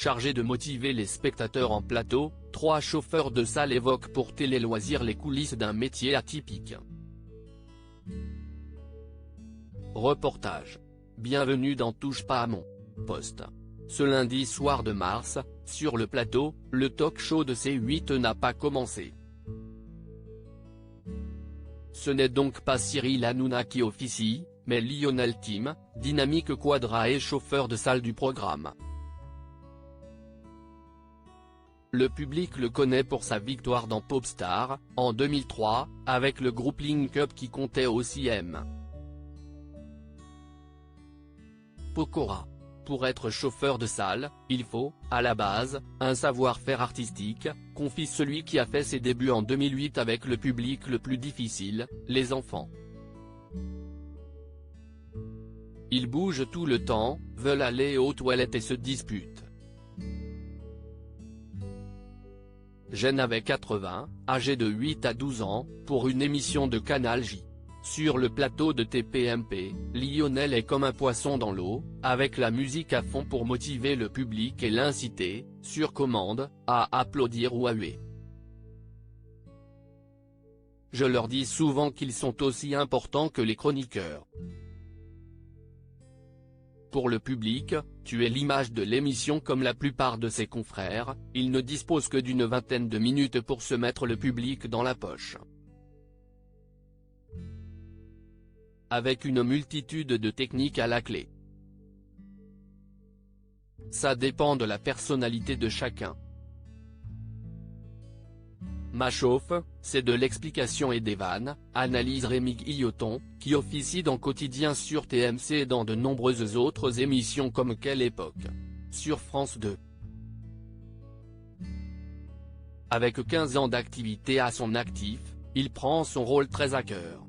Chargés de motiver les spectateurs en plateau, 3 chauffeurs de salle évoquent pour Télé Loisirs les coulisses d'un métier atypique. Reportage. Bienvenue dans Touche pas à mon poste. Ce lundi soir de mars, sur le plateau, le talk-show de C8 n'a pas commencé. Ce n'est donc pas Cyril Hanouna qui officie, mais Lionel Tim, dynamique quadra et chauffeur de salle du programme. Le public le connaît pour sa victoire dans Popstar, en 2003, avec le groupe Link Up qui comptait aussi M. Pokora. Pour être chauffeur de salle, il faut, à la base, un savoir-faire artistique, confie celui qui a fait ses débuts en 2008 avec le public le plus difficile, les enfants. Ils bougent tout le temps, veulent aller aux toilettes et se disputent. Jeune avait 80, âgé de 8 à 12 ans, pour une émission de Canal J. Sur le plateau de TPMP, Lionel est comme un poisson dans l'eau, avec la musique à fond pour motiver le public et l'inciter, sur commande, à applaudir ou à huer. Je leur dis souvent qu'ils sont aussi importants que les chroniqueurs. Pour le public, tu es l'image de l'émission comme la plupart de ses confrères, il ne dispose que d'une vingtaine de minutes pour se mettre le public dans la poche. Avec une multitude de techniques à la clé. Ça dépend de la personnalité de chacun. Ma chauffe, c'est de l'explication et des vannes, analyse Rémi Guilloton, qui officie dans Quotidien sur TMC et dans de nombreuses autres émissions comme Quelle époque, sur France 2. Avec 15 ans d'activité à son actif, il prend son rôle très à cœur.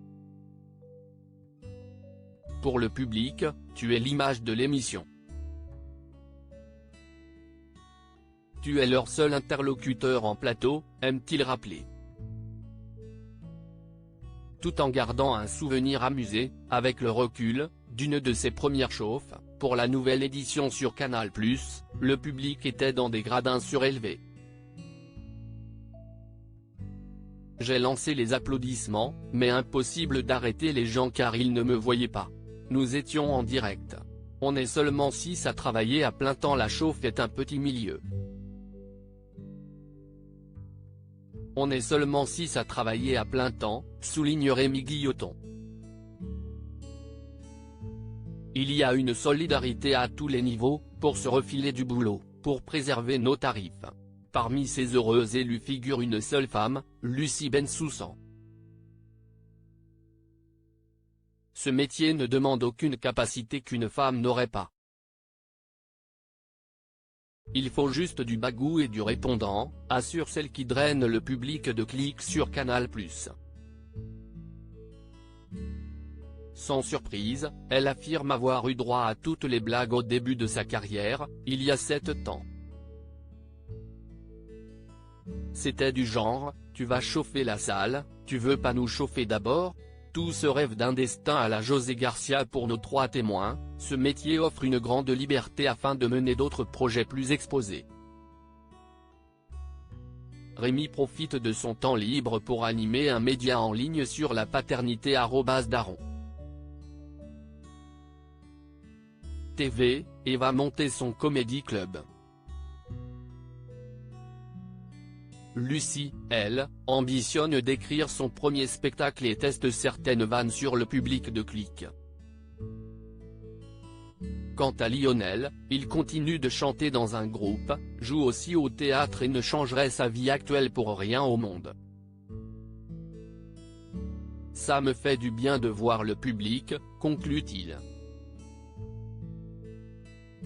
Pour le public, tu es l'image de l'émission. Tu es leur seul interlocuteur en plateau, aime-t-il rappeler. Tout en gardant un souvenir amusé, avec le recul, d'une de ses premières chauffes, pour la nouvelle édition sur Canal+, le public était dans des gradins surélevés. J'ai lancé les applaudissements, mais impossible d'arrêter les gens car ils ne me voyaient pas. Nous étions en direct. On est seulement 6 à travailler à plein temps, la chauffe est un petit milieu. On est seulement 6 à travailler à plein temps, souligne Rémi Guilloton. Il y a une solidarité à tous les niveaux, pour se refiler du boulot, pour préserver nos tarifs. Parmi ces heureux élus figure une seule femme, Lucie Bensoussan. Ce métier ne demande aucune capacité qu'une femme n'aurait pas. Il faut juste du bagou et du répondant, assure celle qui draine le public de clics sur Canal+. Sans surprise, elle affirme avoir eu droit à toutes les blagues au début de sa carrière, il y a 7 ans. C'était du genre, tu vas chauffer la salle, tu veux pas nous chauffer d'abord ? Tout ce rêve d'un destin à la José Garcia pour nos 3 témoins, ce métier offre une grande liberté afin de mener d'autres projets plus exposés. Rémi profite de son temps libre pour animer un média en ligne sur la paternité @daron TV, et va monter son comédie club. Lucie, elle, ambitionne d'écrire son premier spectacle et teste certaines vannes sur le public de clics. Quant à Lionel, il continue de chanter dans un groupe, joue aussi au théâtre et ne changerait sa vie actuelle pour rien au monde. Ça me fait du bien de voir le public, conclut-il.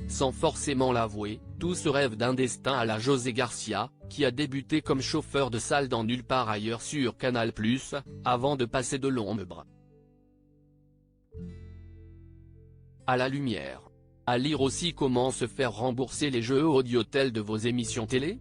Sans forcément l'avouer, tout ce rêve d'un destin à la José Garcia, qui a débuté comme chauffeur de salle dans Nulle part ailleurs sur Canal+, avant de passer de l'ombre à la lumière. À lire aussi comment se faire rembourser les jeux Audiotel de vos émissions télé ?